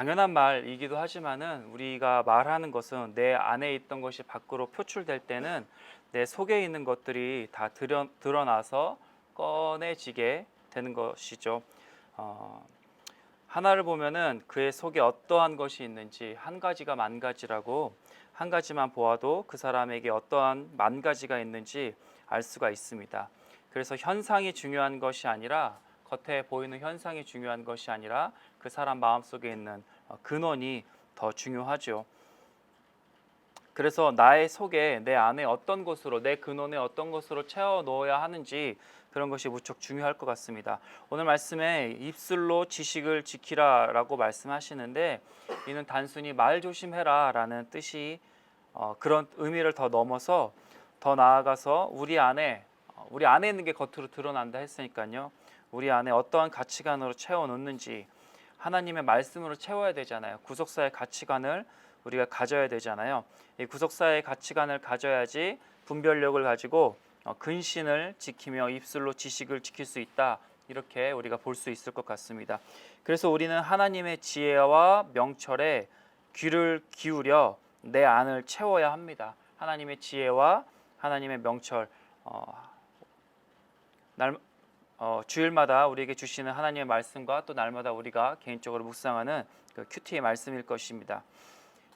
당연한 말이기도 하지만은 우리가 말하는 것은 내 안에 있던 것이 밖으로 표출될 때는 내 속에 있는 것들이 다 드러나서 꺼내지게 되는 것이죠. 어, 하나를 보면은 그의 속에 어떠한 것이 있는지 한 가지가 만 가지라고 한 가지만 보아도 그 사람에게 어떠한 만 가지가 있는지 알 수가 있습니다. 그래서 현상이 중요한 것이 아니라 겉에 보이는 현상이 중요한 것이 아니라 그 사람 마음속에 있는 근원이 더 중요하죠. 그래서 나의 속에 내 안에 어떤 것으로 내 근원에 어떤 것으로 채워 넣어야 하는지 그런 것이 무척 중요할 것 같습니다. 오늘 말씀에 입술로 지식을 지키라라고 말씀하시는데 이는 단순히 말 조심해라라는 뜻이 그런 의미를 더 넘어서 더 나아가서 우리 안에 있는 게 겉으로 드러난다 했으니까요. 우리 안에 어떠한 가치관으로 채워 놓는지 하나님의 말씀으로 채워야 되잖아요. 구속사의 가치관을 우리가 가져야 되잖아요. 이 구속사의 가치관을 가져야지 분별력을 가지고 근신을 지키며 입술로 지식을 지킬 수 있다. 이렇게 우리가 볼 수 있을 것 같습니다. 그래서 우리는 하나님의 지혜와 명철에 귀를 기울여 내 안을 채워야 합니다. 하나님의 지혜와 하나님의 명철, 주일마다 우리에게 주시는 하나님의 말씀과 또 날마다 우리가 개인적으로 묵상하는 그 큐티의 말씀일 것입니다.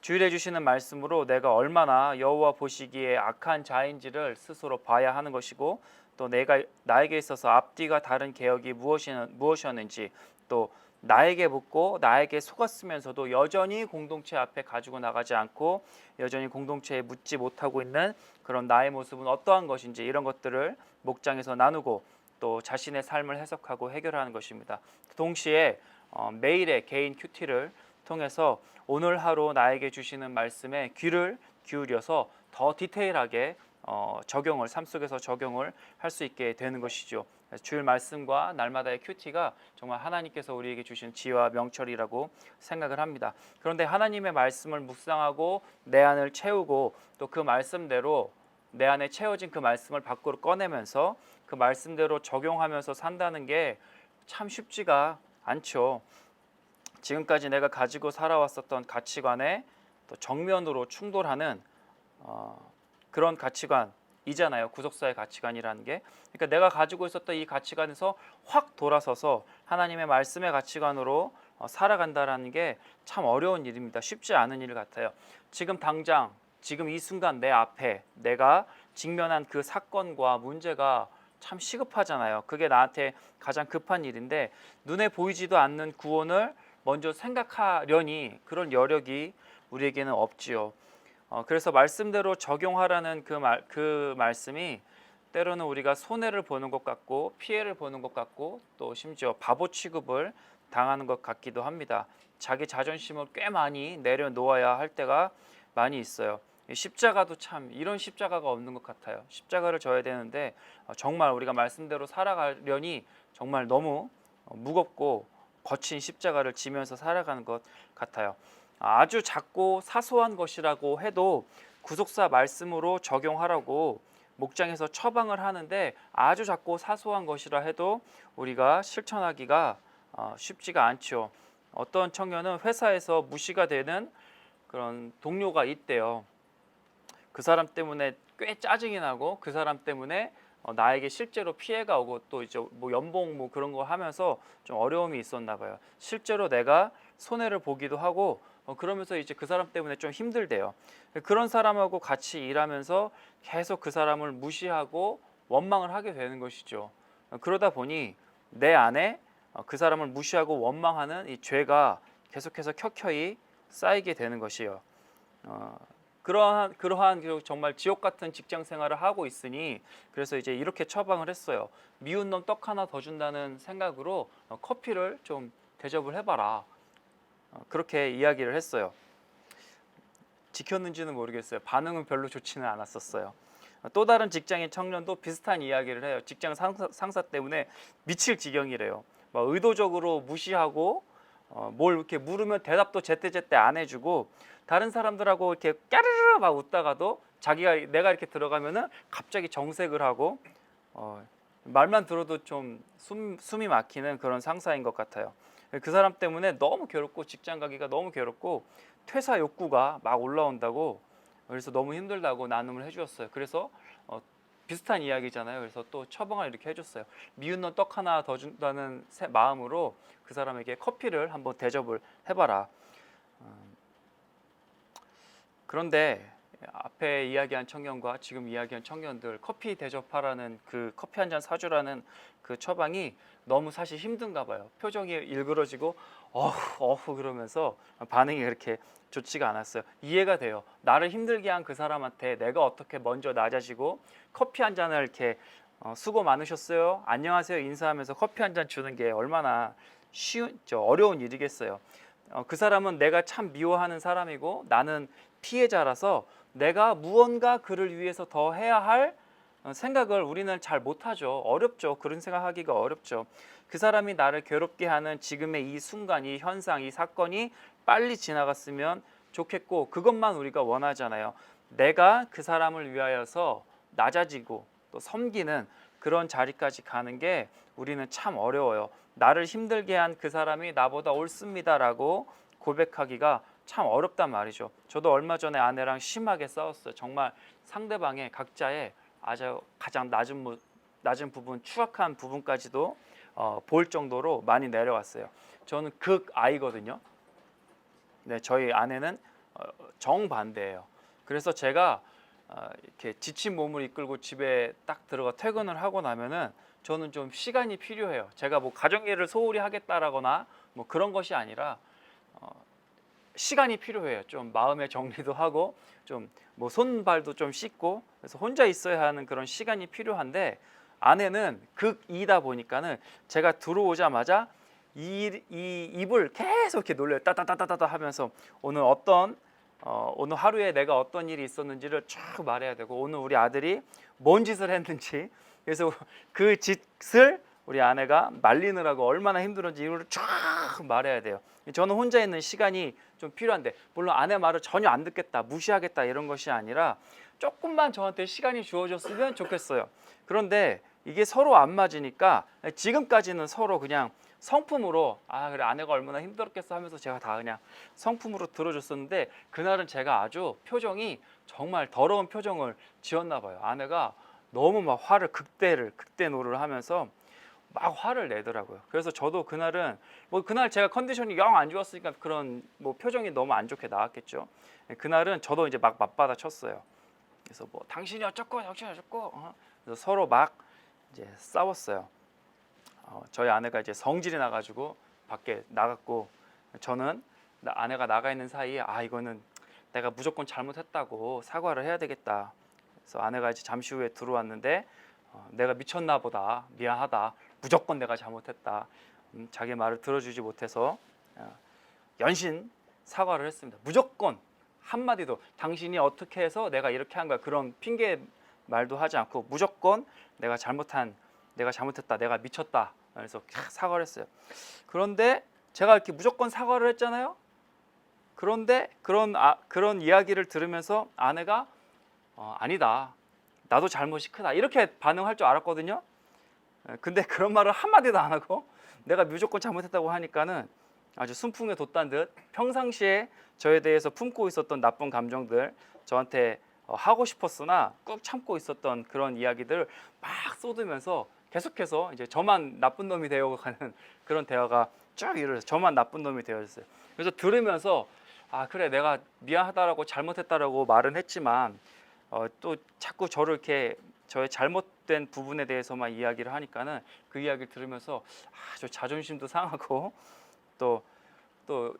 주일에 주시는 말씀으로 내가 얼마나 여호와 보시기에 악한 자인지를 스스로 봐야 하는 것이고 또 나에게 있어서 앞뒤가 다른 개혁이 무엇이었는지 또 나에게 묻고 나에게 속았으면서도 여전히 공동체 앞에 가지고 나가지 않고 여전히 공동체에 묻지 못하고 있는 그런 나의 모습은 어떠한 것인지 이런 것들을 목장에서 나누고 또 자신의 삶을 해석하고 해결하는 것입니다. 동시에 매일의 개인 큐티를 통해서 오늘 하루 나에게 주시는 말씀에 귀를 기울여서 더 디테일하게 삶 속에서 적용을 할 수 있게 되는 것이죠. 주일 말씀과 날마다의 큐티가 정말 하나님께서 우리에게 주신 지혜와 명철이라고 생각을 합니다. 그런데 하나님의 말씀을 묵상하고 내 안을 채우고 또 그 말씀대로 내 안에 채워진 그 말씀을 밖으로 꺼내면서 그 말씀대로 적용하면서 산다는 게 참 쉽지가 않죠. 지금까지 내가 가지고 살아왔었던 가치관에 또 정면으로 충돌하는 그런 가치관이잖아요. 구속사의 가치관이라는 게. 그러니까 내가 가지고 있었던 이 가치관에서 확 돌아서서 하나님의 말씀의 가치관으로 살아간다라는 게 참 어려운 일입니다. 쉽지 않은 일 같아요. 지금 당장 지금 이 순간 내 앞에 내가 직면한 그 사건과 문제가 참 시급하잖아요. 그게 나한테 가장 급한 일인데 눈에 보이지도 않는 구원을 먼저 생각하려니 그런 여력이 우리에게는 없지요. 그래서 말씀대로 적용하라는 그 말씀이 때로는 우리가 손해를 보는 것 같고 피해를 보는 것 같고 또 심지어 바보 취급을 당하는 것 같기도 합니다. 자기 자존심을 꽤 많이 내려놓아야 할 때가 많이 있어요. 십자가도 참 이런 십자가가 없는 것 같아요. 십자가를 져야 되는데 정말 우리가 말씀대로 살아가려니 정말 너무 무겁고 거친 십자가를 지면서 살아가는 것 같아요. 아주 작고 사소한 것이라고 해도 구속사 말씀으로 적용하라고 목장에서 처방을 하는데 아주 작고 사소한 것이라 해도 우리가 실천하기가 쉽지가 않죠. 어떤 청년은 회사에서 무시가 되는 그런 동료가 있대요. 그 사람 때문에 꽤 짜증이 나고 그 사람 때문에 나에게 실제로 피해가 오고 또 이제 뭐 연봉 뭐 그런 거 하면서 좀 어려움이 있었나 봐요. 실제로 내가 손해를 보기도 하고 그러면서 이제 그 사람 때문에 좀 힘들대요. 그런 사람하고 같이 일하면서 계속 그 사람을 무시하고 원망을 하게 되는 것이죠. 그러다 보니 내 안에 그 사람을 무시하고 원망하는 이 죄가 계속해서 켜켜이 쌓이게 되는 것이요. 그러한 정말 지옥 같은 직장 생활을 하고 있으니 그래서 이제 이렇게 처방을 했어요. 미운 놈 떡 하나 더 준다는 생각으로 커피를 좀 대접을 해봐라. 그렇게 이야기를 했어요. 지켰는지는 모르겠어요. 반응은 별로 좋지는 않았었어요. 또 다른 직장인 청년도 비슷한 이야기를 해요. 직장 상사 때문에 미칠 지경이래요. 막 의도적으로 무시하고 뭘 이렇게 물으면 대답도 제때제때 안 해주고 다른 사람들하고 이렇게 까르르 막 웃다가도 내가 이렇게 들어가면은 갑자기 정색을 하고 말만 들어도 좀 숨이 막히는 그런 상사인 것 같아요. 그 사람 때문에 너무 괴롭고 직장 가기가 너무 괴롭고 퇴사 욕구가 막 올라온다고, 그래서 너무 힘들다고 나눔을 해주었어요. 그래서 비슷한 이야기잖아요. 그래서 또 처방을 이렇게 해줬어요. 미운 넌 떡 하나 더 준다는 마음으로 그 사람에게 커피를 한번 대접을 해봐라. 그런데 앞에 이야기한 청년과 지금 이야기한 청년들, 커피 대접하라는, 그 커피 한 잔 사주라는 그 처방이 너무 사실 힘든가 봐요. 표정이 일그러지고 어후 그러면서 반응이 그렇게 좋지가 않았어요. 이해가 돼요. 나를 힘들게 한 그 사람한테 내가 어떻게 먼저 낮아지고 커피 한 잔을 이렇게 수고 많으셨어요, 안녕하세요 인사하면서 커피 한 잔 주는 게 얼마나 어려운 일이겠어요. 그 사람은 내가 참 미워하는 사람이고 나는 피해자라서 내가 무언가 그를 위해서 더 해야 할 생각을 우리는 잘 못하죠. 어렵죠. 그런 생각하기가 어렵죠. 그 사람이 나를 괴롭게 하는 지금의 이 순간, 이 현상, 이 사건이 빨리 지나갔으면 좋겠고, 그것만 우리가 원하잖아요. 내가 그 사람을 위하여서 낮아지고 또 섬기는 그런 자리까지 가는 게 우리는 참 어려워요. 나를 힘들게 한 그 사람이 나보다 옳습니다라고 고백하기가 참 어렵단 말이죠. 저도 얼마 전에 아내랑 심하게 싸웠어요. 정말 상대방의 각자의 아주 가장 낮은 부분, 추악한 부분까지도 볼 정도로 많이 내려왔어요. 저는 극아이거든요. 네, 저희 아내는 정반대예요. 그래서 제가 이렇게 지친 몸을 이끌고 집에 딱 들어가 퇴근을 하고 나면은 저는 좀 시간이 필요해요. 제가 뭐 가정일을 소홀히 하겠다라거나 뭐 그런 것이 아니라 시간이 필요해요. 좀 마음의 정리도 하고 좀 뭐 손발도 좀 씻고, 그래서 혼자 있어야 하는 그런 시간이 필요한데, 아내는 극이다 보니까는 제가 들어오자마자 이 입을 계속 이렇게 놀려요. 따다다다다 하면서 오늘 하루에 내가 어떤 일이 있었는지를 쭉 말해야 되고, 오늘 우리 아들이 뭔 짓을 했는지, 그래서 그 짓을 우리 아내가 말리느라고 얼마나 힘들었는지 이걸 쫙 말해야 돼요. 저는 혼자 있는 시간이 좀 필요한데, 물론 아내 말을 전혀 안 듣겠다, 무시하겠다 이런 것이 아니라 조금만 저한테 시간이 주어졌으면 좋겠어요. 그런데 이게 서로 안 맞으니까 지금까지는 서로 그냥 성품으로 그래 아내가 얼마나 힘들었겠어 하면서 제가 다 그냥 성품으로 들어줬었는데, 그날은 제가 아주 표정이 정말 더러운 표정을 지었나 봐요. 아내가 너무 막 극대노를 하면서 막 화를 내더라고요. 그래서 저도 그날은 그날 제가 컨디션이 영 안 좋았으니까 그런 표정이 너무 안 좋게 나왔겠죠. 그날은 저도 이제 막 맞받아 쳤어요. 그래서 당신이 어쩌고 그래서 서로 막 이제 싸웠어요. 저희 아내가 이제 성질이 나가지고 밖에 나갔고, 저는 아내가 나가 있는 사이에 이거는 내가 무조건 잘못했다고 사과를 해야 되겠다. 그래서 아내가 이제 잠시 후에 들어왔는데 내가 미쳤나 보다, 미안하다, 무조건 내가 잘못했다, 자기 말을 들어주지 못해서 연신 사과를 했습니다. 무조건 한마디도 당신이 어떻게 해서 내가 이렇게 한 거야, 그런 핑계 말도 하지 않고 무조건 내가 잘못했다, 내가 미쳤다, 그래서 사과를 했어요. 그런데 제가 이렇게 무조건 사과를 했잖아요. 그런데 그런 이야기를 들으면서 아내가 아니다, 나도 잘못이 크다, 이렇게 반응할 줄 알았거든요. 근데 그런 말을 한마디도 안 하고 내가 무조건 잘못했다고 하니까는 아주 순풍에 돋단 듯 평상시에 저에 대해서 품고 있었던 나쁜 감정들, 저한테 하고 싶었으나 꾹 참고 있었던 그런 이야기들을 막 쏟으면서 계속해서 이제 저만 나쁜 놈이 되어가는 그런 대화가 쭉 이루어져서 저만 나쁜 놈이 되어졌어요. 그래서 들으면서 그래, 내가 미안하다라고 잘못했다라고 말은 했지만 또 자꾸 저를 이렇게 저의 잘못된 부분에 대해서만 이야기를 하니까는 그 이야기를 들으면서 저 자존심도 상하고 또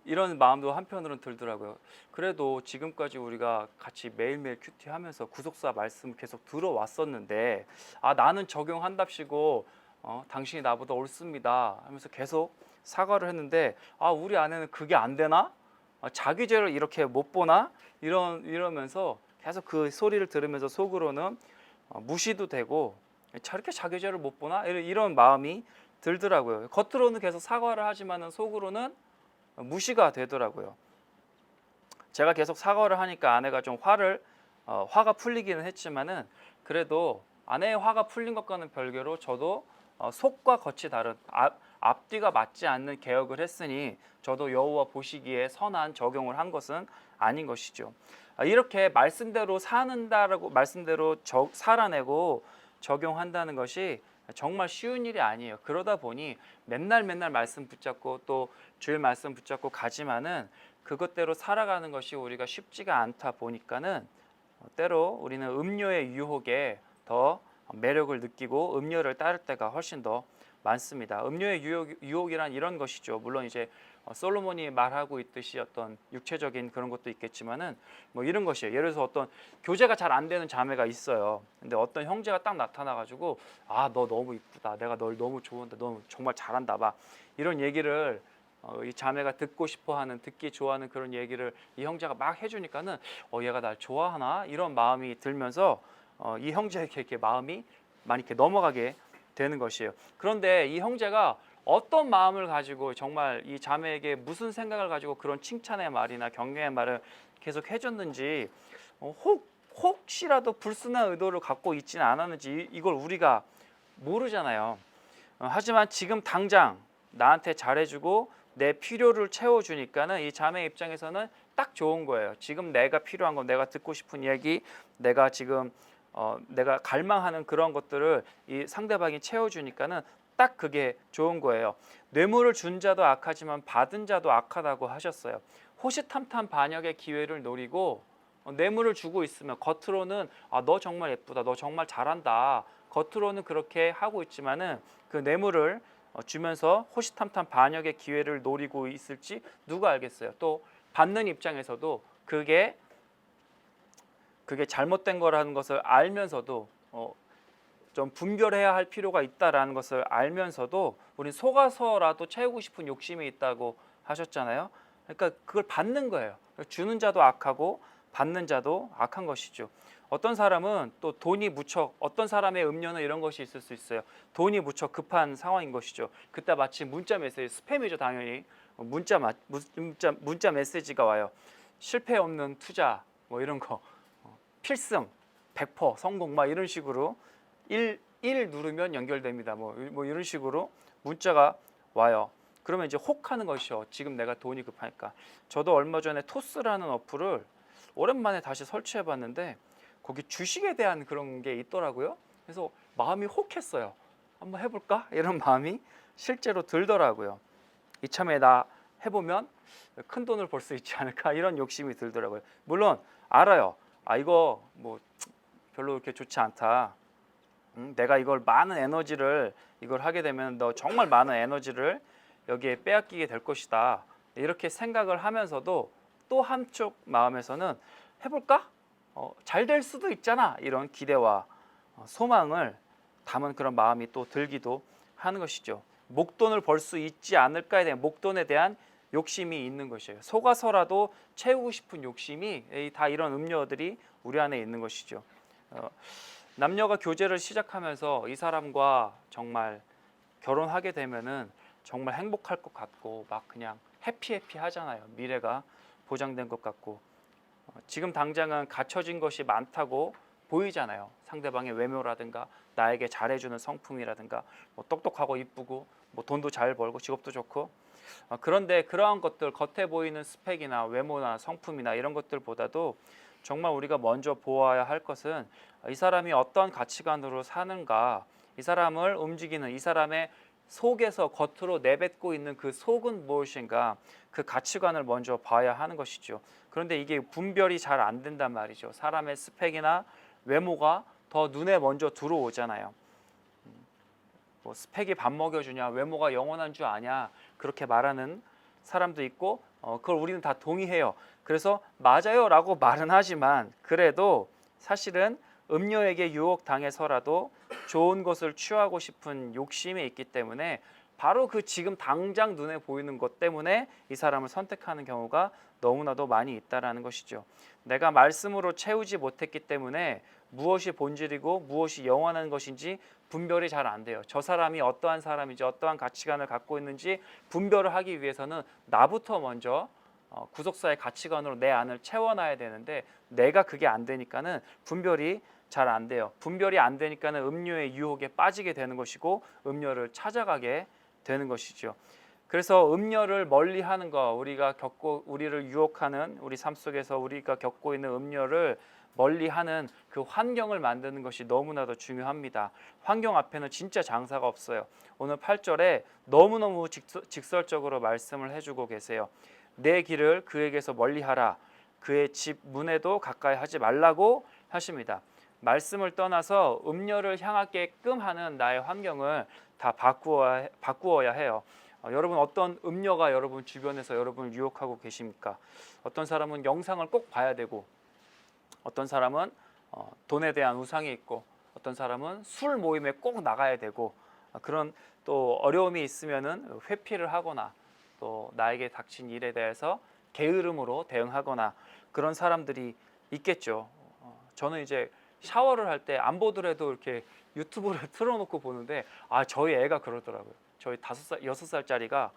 이런 마음도 한편으로는 들더라고요. 그래도 지금까지 우리가 같이 매일매일 큐티하면서 구속사 말씀 계속 들어왔었는데 나는 적용한답시고 당신이 나보다 옳습니다 하면서 계속 사과를 했는데 우리 아내는 그게 안 되나? 자기 죄를 이렇게 못 보나? 이러면서 계속 그 소리를 들으면서 속으로는 무시도 되고, 저렇게 자기 죄를 못 보나? 이런 마음이 들더라고요. 겉으로는 계속 사과를 하지만은 속으로는 무시가 되더라고요. 제가 계속 사과를 하니까 아내가 좀 화가 풀리기는 했지만은, 그래도 아내의 화가 풀린 것과는 별개로 저도 속과 겉이 다른 앞뒤가 맞지 않는 개혁을 했으니 저도 여호와 보시기에 선한 적용을 한 것은 아닌 것이죠. 이렇게 말씀대로 사는다라고 말씀대로 살아내고 적용한다는 것이 정말 쉬운 일이 아니에요. 그러다 보니 맨날 말씀 붙잡고 또 주일 말씀 붙잡고 가지만은 그것대로 살아가는 것이 우리가 쉽지가 않다 보니까는 때로 우리는 음료의 유혹에 더 매력을 느끼고 음료를 따를 때가 훨씬 더 많습니다. 음료의 유혹이란 이런 것이죠. 물론 이제 솔로몬이 말하고 있듯이 어떤 육체적인 그런 것도 있겠지만은 뭐 이런 것이에요. 예를 들어서 어떤 교제가 잘 안 되는 자매가 있어요. 근데 어떤 형제가 딱 나타나가지고 너 너무 이쁘다. 내가 널 너무 좋아한다. 너 정말 잘한다. 봐. 이런 얘기를 이 자매가 듣고 싶어하는 듣기 좋아하는 그런 얘기를 이 형제가 막 해주니까는 얘가 날 좋아하나 이런 마음이 들면서 이 형제에게 이렇게 마음이 많이 이렇게 넘어가게 되는 것이에요. 그런데 이 형제가 어떤 마음을 가지고 정말 이 자매에게 무슨 생각을 가지고 그런 칭찬의 말이나 격려의 말을 계속 해줬는지 혹시라도 불순한 의도를 갖고 있지는 않았는지 이걸 우리가 모르잖아요. 하지만 지금 당장 나한테 잘해주고 내 필요를 채워주니까는 이 자매 입장에서는 딱 좋은 거예요. 지금 내가 필요한 건 내가 듣고 싶은 얘기, 내가 지금 내가 갈망하는 그런 것들을 이 상대방이 채워주니까는 딱 그게 좋은 거예요. 뇌물을 준 자도 악하지만 받은 자도 악하다고 하셨어요. 호시탐탐 반역의 기회를 노리고 뇌물을 주고 있으면 겉으로는 너 정말 예쁘다, 너 정말 잘한다. 겉으로는 그렇게 하고 있지만은 그 뇌물을 주면서 호시탐탐 반역의 기회를 노리고 있을지 누가 알겠어요. 또 받는 입장에서도 그게 잘못된 거라는 것을 알면서도 좀 분별해야 할 필요가 있다라는 것을 알면서도 우리 속아서라도 채우고 싶은 욕심이 있다고 하셨잖아요. 그러니까 그걸 받는 거예요. 주는 자도 악하고 받는 자도 악한 것이죠. 어떤 사람은 또 돈이 무척 어떤 사람의 음료는 이런 것이 있을 수 있어요. 돈이 무척 급한 상황인 것이죠. 그때 마침 문자 메시지 스팸이죠, 당연히. 문자 메시지가 와요. 실패 없는 투자 뭐 이런 거. 필승, 100% 성공 막 이런 식으로 1 누르면 연결됩니다. 뭐 이런 식으로 문자가 와요. 그러면 이제 혹하는 것이요. 지금 내가 돈이 급하니까. 저도 얼마 전에 토스라는 어플을 오랜만에 다시 설치해 봤는데 거기 주식에 대한 그런 게 있더라고요. 그래서 마음이 혹했어요. 한번 해볼까? 이런 마음이 실제로 들더라고요. 이참에 나 해보면 큰 돈을 벌 수 있지 않을까 이런 욕심이 들더라고요. 물론 알아요. 이거 뭐 별로 그렇게 좋지 않다. 내가 이걸 많은 에너지를 이걸 하게 되면 너 정말 많은 에너지를 여기에 빼앗기게 될 것이다. 이렇게 생각을 하면서도 또 한쪽 마음에서는 해볼까? 잘 될 수도 있잖아. 이런 기대와 소망을 담은 그런 마음이 또 들기도 하는 것이죠. 목돈을 벌 수 있지 않을까에 대한 목돈에 대한 욕심이 있는 것이에요. 속아서라도 채우고 싶은 욕심이 다 이런 음료들이 우리 안에 있는 것이죠. 남녀가 교제를 시작하면서 이 사람과 정말 결혼하게 되면은 정말 행복할 것 같고 막 그냥 해피 하잖아요. 미래가 보장된 것 같고 지금 당장은 갖춰진 것이 많다고 보이잖아요. 상대방의 외모라든가 나에게 잘해주는 성품이라든가 뭐 똑똑하고 이쁘고 뭐 돈도 잘 벌고 직업도 좋고 그런데 그러한 것들 겉에 보이는 스펙이나 외모나 성품이나 이런 것들보다도 정말 우리가 먼저 보아야 할 것은 이 사람이 어떤 가치관으로 사는가, 이 사람을 움직이는 이 사람의 속에서 겉으로 내뱉고 있는 그 속은 무엇인가, 그 가치관을 먼저 봐야 하는 것이죠. 그런데 이게 분별이 잘 안 된단 말이죠. 사람의 스펙이나 외모가 더 눈에 먼저 들어오잖아요. 뭐 스펙이 밥 먹여주냐, 외모가 영원한 줄 아냐 그렇게 말하는 사람도 있고 그걸 우리는 다 동의해요. 그래서 맞아요 라고 말은 하지만 그래도 사실은 음료에게 유혹당해서라도 좋은 것을 취하고 싶은 욕심이 있기 때문에 바로 그 지금 당장 눈에 보이는 것 때문에 이 사람을 선택하는 경우가 너무나도 많이 있다라는 것이죠. 내가 말씀으로 채우지 못했기 때문에 무엇이 본질이고 무엇이 영원한 것인지 분별이 잘 안 돼요. 저 사람이 어떠한 사람인지 어떠한 가치관을 갖고 있는지 분별을 하기 위해서는 나부터 먼저 구속사의 가치관으로 내 안을 채워놔야 되는데 내가 그게 안 되니까는 분별이 잘 안 돼요. 분별이 안 되니까는 음료의 유혹에 빠지게 되는 것이고 음료를 찾아가게 되는 것이죠. 그래서 음료를 멀리하는 거, 우리를 유혹하는 우리 삶 속에서 우리가 겪고 있는 음료를 멀리하는 그 환경을 만드는 것이 너무나도 중요합니다. 환경 앞에는 진짜 장사가 없어요. 오늘 8절에 너무너무 직설적으로 말씀을 해주고 계세요. 내 길을 그에게서 멀리하라. 그의 집 문에도 가까이 하지 말라고 하십니다. 말씀을 떠나서 음료를 향하게끔 하는 나의 환경을 다 바꾸어야 해요. 여러분 어떤 음료가 여러분 주변에서 여러분을 유혹하고 계십니까? 어떤 사람은 영상을 꼭 봐야 되고 어떤 사람은 돈에 대한 우상이 있고 어떤 사람은 술 모임에 꼭 나가야 되고 그런 또 어려움이 있으면은 회피를 하거나 또 나에게 닥친 일에 대해서 게으름으로 대응하거나 그런 사람들이 있겠죠. 저는 이제 샤워를 할 때 안 보더라도 이렇게 유튜브를 틀어놓고 보는데 저희 애가 그러더라고요. 저희 5살, 6살짜리가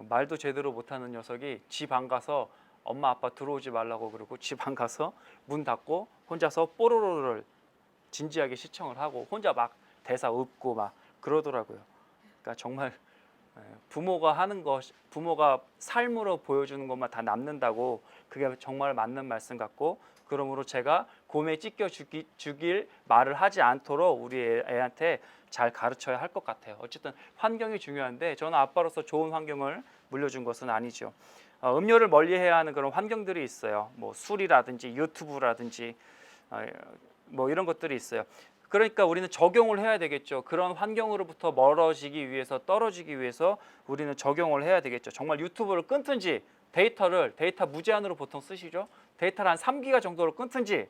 말도 제대로 못하는 녀석이 집 안 가서 엄마 아빠 들어오지 말라고 그러고 집 안 가서 문 닫고 혼자서 뽀로로를 진지하게 시청을 하고 혼자 막 대사 읊고 막 그러더라고요. 그러니까 정말 부모가 삶으로 보여주는 것만 다 남는다고 그게 정말 맞는 말씀 같고 그러므로 제가 곰에 찢겨 죽일 말을 하지 않도록 우리 애한테 잘 가르쳐야 할 것 같아요. 어쨌든 환경이 중요한데 저는 아빠로서 좋은 환경을 물려준 것은 아니죠. 음료를 멀리해야 하는 그런 환경들이 있어요. 뭐 술이라든지 유튜브라든지 뭐 이런 것들이 있어요. 그러니까 우리는 적용을 해야 되겠죠. 그런 환경으로부터 멀어지기 위해서 떨어지기 위해서 우리는 적용을 해야 되겠죠. 정말 유튜브를 끊든지 데이터 무제한으로 보통 쓰시죠. 데이터를 한 3기가 정도로 끊든지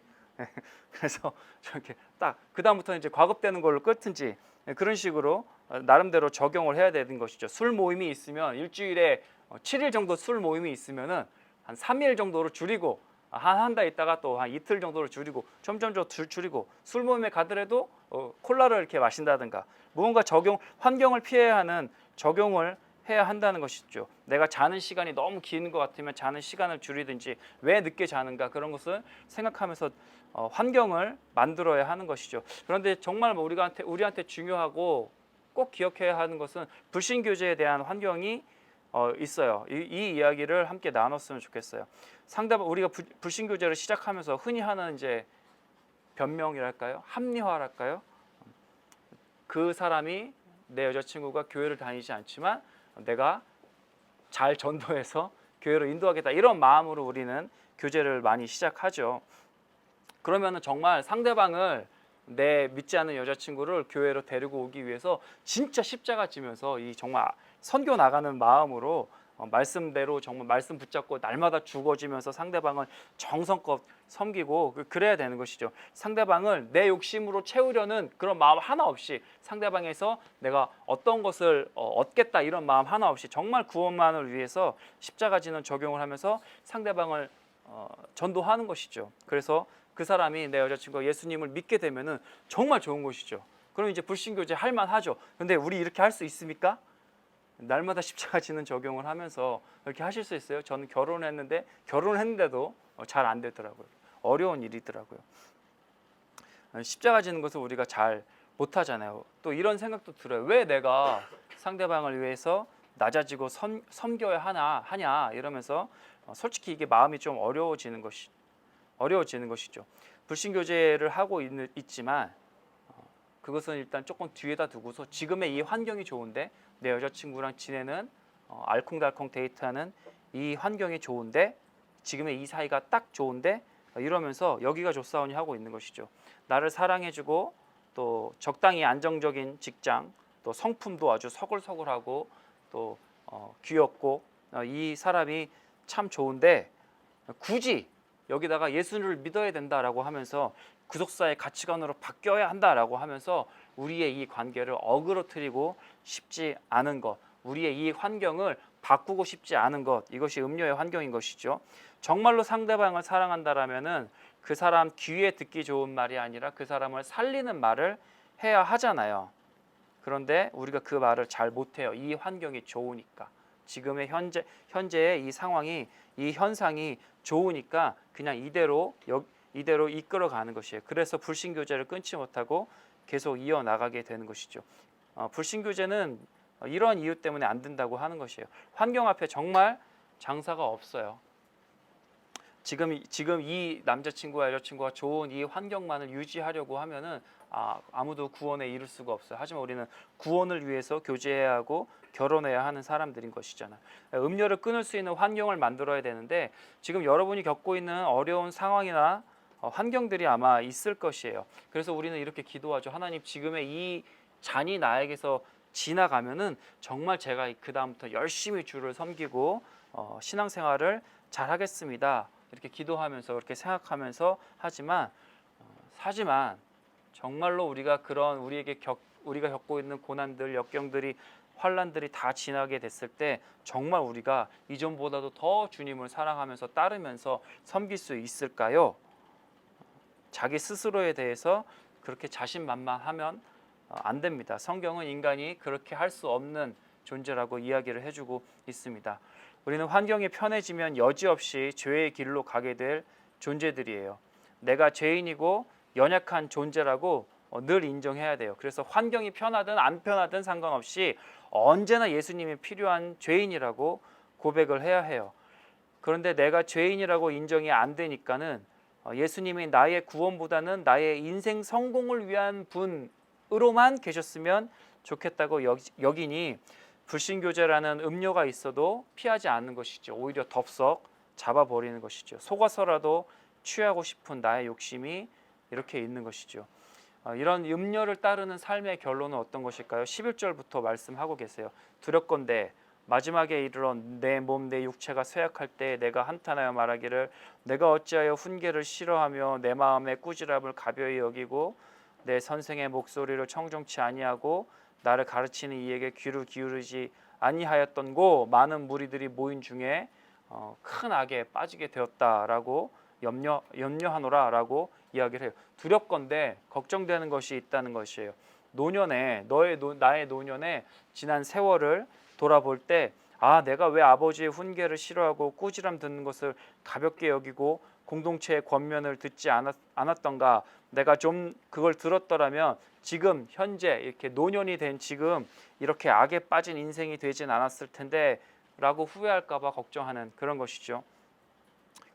그래서 저렇게 딱 그다음부터는 이제 과급되는 걸로 끊든지 그런 식으로 나름대로 적용을 해야 되는 것이죠. 술 모임이 있으면 일주일에 7일 정도 술 모임이 있으면은 한 3일 정도로 줄이고 한 달 있다가 또 한 이틀 정도로 줄이고 점점 줄이고 술 모임에 가더라도 콜라를 이렇게 마신다든가 무언가 환경을 피해야 하는 적용을 해야 한다는 것이죠. 내가 자는 시간이 너무 긴 것 같으면 자는 시간을 줄이든지 왜 늦게 자는가 그런 것을 생각하면서 환경을 만들어야 하는 것이죠. 그런데 정말 우리한테 중요하고 꼭 기억해야 하는 것은 불신교제에 대한 환경이 있어요. 이 이야기를 함께 나눴으면 좋겠어요. 우리가 불신교제를 시작하면서 흔히 하는 이제 변명이랄까요? 합리화랄까요? 그 사람이 내 여자친구가 교회를 다니지 않지만 내가 잘 전도해서 교회로 인도하겠다 이런 마음으로 우리는 교제를 많이 시작하죠. 그러면은 정말 상대방을 내 믿지 않는 여자친구를 교회로 데리고 오기 위해서 진짜 십자가 지면서 이 정말 선교 나가는 마음으로 말씀대로 정말 말씀 붙잡고 날마다 죽어지면서 상대방을 정성껏 섬기고 그래야 되는 것이죠. 상대방을 내 욕심으로 채우려는 그런 마음 하나 없이 상대방에서 내가 어떤 것을 얻겠다 이런 마음 하나 없이 정말 구원만을 위해서 십자가 지는 적용을 하면서 상대방을 전도하는 것이죠. 그래서 그 사람이 내 여자친구가 예수님을 믿게 되면은 정말 좋은 것이죠. 그럼 이제 불신교제 할 만하죠. 근데 우리 이렇게 할 수 있습니까? 날마다 십자가 지는 적용을 하면서 이렇게 하실 수 있어요? 저는 결혼했는데도 잘 안 되더라고요. 어려운 일이더라고요. 십자가 지는 것을 우리가 잘 못하잖아요. 또 이런 생각도 들어요. 왜 내가 상대방을 위해서 낮아지고 섬겨야 하냐 이러면서 솔직히 이게 마음이 좀 어려워지는 것이죠. 불신교제를 하고 있지만 그것은 일단 조금 뒤에다 두고서 지금의 이 환경이 좋은데 내 여자친구랑 지내는 알콩달콩 데이트하는 이 환경이 좋은데 지금의 이 사이가 딱 좋은데 이러면서 여기가 좋사오니 하고 있는 것이죠. 나를 사랑해주고 또 적당히 안정적인 직장 또 성품도 아주 서글서글하고 또 귀엽고 이 사람이 참 좋은데 굳이 여기다가 예수를 믿어야 된다라고 하면서 구속사의 가치관으로 바뀌어야 한다라고 하면서 우리의 이 관계를 어그러뜨리고 싶지 않은 것, 우리의 이 환경을 바꾸고 싶지 않은 것, 이것이 음료의 환경인 것이죠. 정말로 상대방을 사랑한다라면은 그 사람 귀에 듣기 좋은 말이 아니라 그 사람을 살리는 말을 해야 하잖아요. 그런데 우리가 그 말을 잘 못해요. 이 환경이 좋으니까. 지금의 현재의 이 상황이 이 현상이 좋으니까 그냥 이대로 이대로 이끌어가는 것이에요. 그래서 불신교제를 끊지 못하고 계속 이어나가게 되는 것이죠. 불신교제는 이런 이유 때문에 안 된다고 하는 것이에요. 환경 앞에 정말 장사가 없어요. 지금 이 남자친구와 여자친구가 좋은 이 환경만을 유지하려고 하면은 아무도 구원에 이를 수가 없어요. 하지만 우리는 구원을 위해서 교제해야 하고 결혼해야 하는 사람들인 것이잖아요. 음료를 끊을 수 있는 환경을 만들어야 되는데 지금 여러분이 겪고 있는 어려운 상황이나 환경들이 아마 있을 것이에요. 그래서 우리는 이렇게 기도하죠. 하나님, 지금의 이 잔이 나에게서 지나가면은 정말 제가 그 다음부터 열심히 주를 섬기고 신앙생활을 잘 하겠습니다. 이렇게 기도하면서 그렇게 생각하면서 하지만 정말로 우리가 그런 우리가 겪고 있는 고난들, 역경들이, 환란들이 다 지나게 됐을 때 정말 우리가 이전보다도 더 주님을 사랑하면서 따르면서 섬길 수 있을까요? 자기 스스로에 대해서 그렇게 자신만만하면 안 됩니다. 성경은 인간이 그렇게 할 수 없는 존재라고 이야기를 해주고 있습니다. 우리는 환경이 편해지면 여지없이 죄의 길로 가게 될 존재들이에요. 내가 죄인이고 연약한 존재라고 늘 인정해야 돼요. 그래서 환경이 편하든 안 편하든 상관없이 언제나 예수님이 필요한 죄인이라고 고백을 해야 해요. 그런데 내가 죄인이라고 인정이 안 되니까는 예수님이 나의 구원보다는 나의 인생 성공을 위한 분으로만 계셨으면 좋겠다고 여기니 불신교제라는 음료가 있어도 피하지 않는 것이죠. 오히려 덥석 잡아버리는 것이죠. 속아서라도 취하고 싶은 나의 욕심이 이렇게 있는 것이죠. 이런 음료를 따르는 삶의 결론은 어떤 것일까요? 11절부터 말씀하고 계세요. 두렵건대 마지막에 이르러 내 몸 내 육체가 쇠약할 때 내가 한탄하여 말하기를 내가 어찌하여 훈계를 싫어하며 내 마음의 꾸지람을 가벼이 여기고 내 선생의 목소리를 청종치 아니하고 나를 가르치는 이에게 귀를 기울이지 아니하였던고 많은 무리들이 모인 중에 큰 악에 빠지게 되었다라고 염려하노라라고 이야기를 해요. 두렵건대 걱정되는 것이 있다는 것이에요. 노년에 나의 노년에 지난 세월을 돌아볼 때 내가 왜 아버지의 훈계를 싫어하고 꾸지람 듣는 것을 가볍게 여기고 공동체의 권면을 듣지 않았던가. 내가 좀 그걸 들었더라면 지금 현재 이렇게 노년이 된 지금 이렇게 악에 빠진 인생이 되진 않았을 텐데 라고 후회할까 봐 걱정하는 그런 것이죠.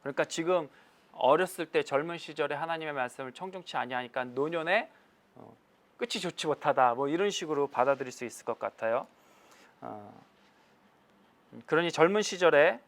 그러니까 지금 어렸을 때 젊은 시절에 하나님의 말씀을 청종치 아니하니까 노년에 끝이 좋지 못하다 뭐 이런 식으로 받아들일 수 있을 것 같아요. 그러니 젊은 시절에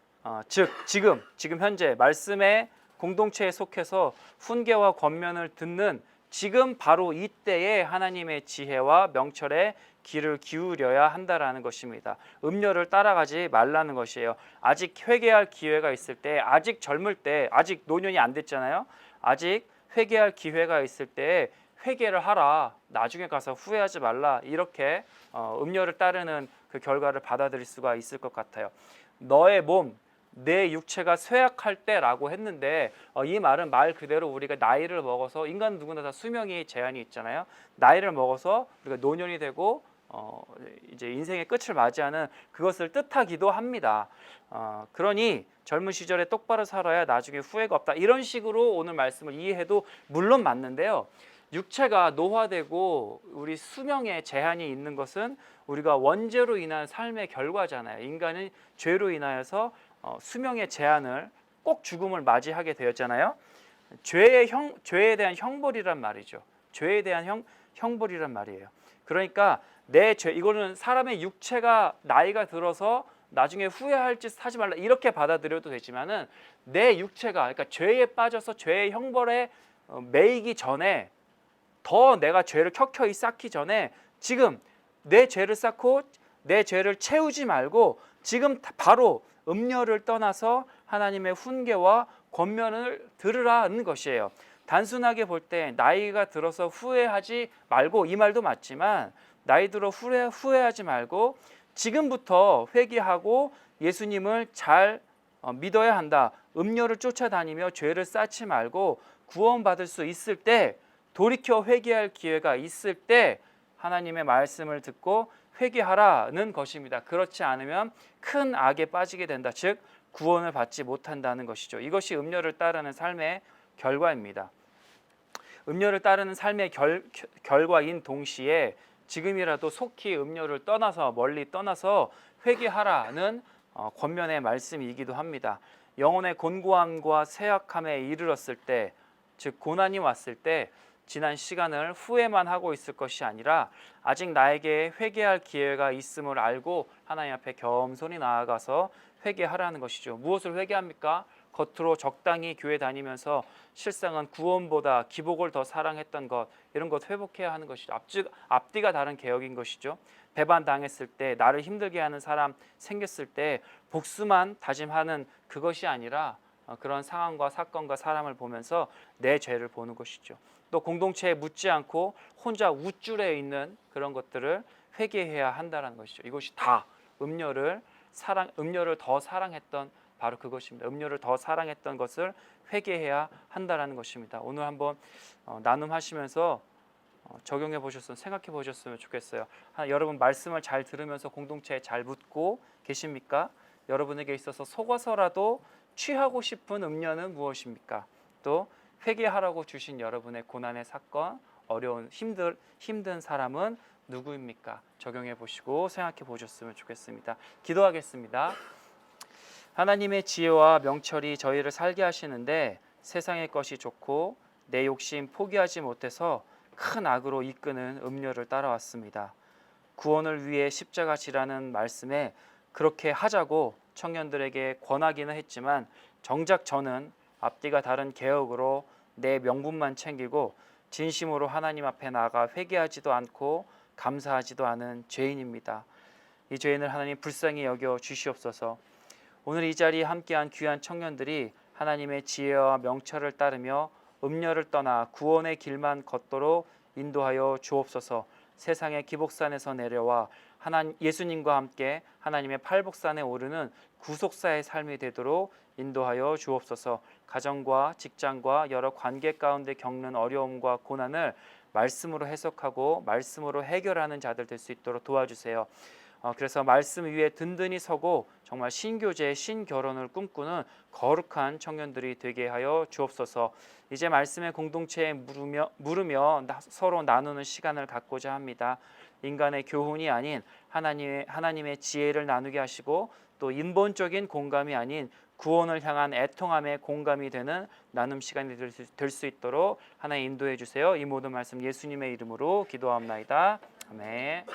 즉 지금 현재 말씀의 공동체에 속해서 훈계와 권면을 듣는 지금 바로 이때에 하나님의 지혜와 명철에 귀를 기울여야 한다라는 것입니다. 음료를 따라가지 말라는 것이에요. 아직 회개할 기회가 있을 때, 아직 젊을 때, 아직 노년이 안 됐잖아요. 아직 회개할 기회가 있을 때 회개를 하라. 나중에 가서 후회하지 말라. 이렇게 음료를 따르는 그 결과를 받아들일 수가 있을 것 같아요. 너의 몸, 내 육체가 쇠약할 때라고 했는데 이 말은 말 그대로 우리가 나이를 먹어서 인간 누구나 다 수명이 제한이 있잖아요. 나이를 먹어서 우리가 노년이 되고 이제 인생의 끝을 맞이하는 그것을 뜻하기도 합니다. 그러니 젊은 시절에 똑바로 살아야 나중에 후회가 없다. 이런 식으로 오늘 말씀을 이해해도 물론 맞는데요. 육체가 노화되고 우리 수명에 제한이 있는 것은 우리가 원죄로 인한 삶의 결과잖아요. 인간은 죄로 인하여서 수명의 제한을 꼭 죽음을 맞이하게 되었잖아요. 죄에 대한 형벌이란 말이죠. 죄에 대한 형벌이란 말이에요. 그러니까 내 죄, 이거는 사람의 육체가 나이가 들어서 나중에 후회할 짓 하지 말라 이렇게 받아들여도 되지만은 내 육체가 그러니까 죄에 빠져서 죄의 형벌에 매이기 전에 더 내가 죄를 켜켜이 쌓기 전에 지금 내 죄를 쌓고 내 죄를 채우지 말고 지금 바로 음료를 떠나서 하나님의 훈계와 권면을 들으라는 것이에요. 단순하게 볼 때 나이가 들어서 후회하지 말고 이 말도 맞지만 나이 들어 후회하지 말고 지금부터 회개하고 예수님을 잘 믿어야 한다. 음료를 쫓아다니며 죄를 쌓지 말고 구원받을 수 있을 때 돌이켜 회개할 기회가 있을 때 하나님의 말씀을 듣고 회개하라는 것입니다. 그렇지 않으면 큰 악에 빠지게 된다. 즉 구원을 받지 못한다는 것이죠. 이것이 음료를 따르는 삶의 결과입니다. 음료를 따르는 삶의 결과인 동시에 지금이라도 속히 음료를 떠나서 멀리 떠나서 회개하라는 권면의 말씀이기도 합니다. 영혼의 곤고함과 쇠약함에 이르렀을 때, 즉 고난이 왔을 때 지난 시간을 후회만 하고 있을 것이 아니라 아직 나에게 회개할 기회가 있음을 알고 하나님 앞에 겸손히 나아가서 회개하라는 것이죠. 무엇을 회개합니까? 겉으로 적당히 교회 다니면서 실상은 구원보다 기복을 더 사랑했던 것, 이런 것 회복해야 하는 것이죠. 앞뒤가 다른 개혁인 것이죠. 배반당했을 때, 나를 힘들게 하는 사람 생겼을 때 복수만 다짐하는 그것이 아니라 그런 상황과 사건과 사람을 보면서 내 죄를 보는 것이죠. 또 공동체에 묻지 않고 혼자 우쭐해 있는 그런 것들을 회개해야 한다는 것이죠. 이것이 다 음료를 더 사랑했던 바로 그것입니다. 음료를 더 사랑했던 것을 회개해야 한다는 것입니다. 오늘 한번 나눔하시면서 적용해 보셨으면, 생각해 보셨으면 좋겠어요. 여러분 말씀을 잘 들으면서 공동체에 잘 묻고 계십니까? 여러분에게 있어서 속아서라도 취하고 싶은 음료는 무엇입니까? 또 회개하라고 주신 여러분의 고난의 사건, 어려운 힘든 사람은 누구입니까? 적용해 보시고 생각해 보셨으면 좋겠습니다. 기도하겠습니다. 하나님의 지혜와 명철이 저희를 살게 하시는데 세상의 것이 좋고 내 욕심 포기하지 못해서 큰 악으로 이끄는 음료를 따라왔습니다. 구원을 위해 십자가 지라는 말씀에 그렇게 하자고 청년들에게 권하기는 했지만 정작 저는 앞뒤가 다른 개혁으로 내 명분만 챙기고 진심으로 하나님 앞에 나아가 회개하지도 않고 감사하지도 않은 죄인입니다. 이 죄인을 하나님 불쌍히 여겨 주시옵소서. 오늘 이 자리에 함께한 귀한 청년들이 하나님의 지혜와 명철을 따르며 음녀를 떠나 구원의 길만 걷도록 인도하여 주옵소서. 세상의 기복산에서 내려와 예수님과 함께 하나님의 팔복산에 오르는 구속사의 삶이 되도록 인도하여 주옵소서. 가정과 직장과 여러 관계 가운데 겪는 어려움과 고난을 말씀으로 해석하고 말씀으로 해결하는 자들 될 수 있도록 도와주세요. 그래서 말씀 위에 든든히 서고 정말 신교제, 신결혼을 꿈꾸는 거룩한 청년들이 되게 하여 주옵소서. 이제 말씀의 공동체에 물으며 서로 나누는 시간을 갖고자 합니다. 인간의 교훈이 아닌 하나님의 지혜를 나누게 하시고 또 인본적인 공감이 아닌 구원을 향한 애통함의 공감이 되는 나눔 시간이 될 수 있도록 하나님 인도해 주세요. 이 모든 말씀 예수님의 이름으로 기도합나이다. 아멘.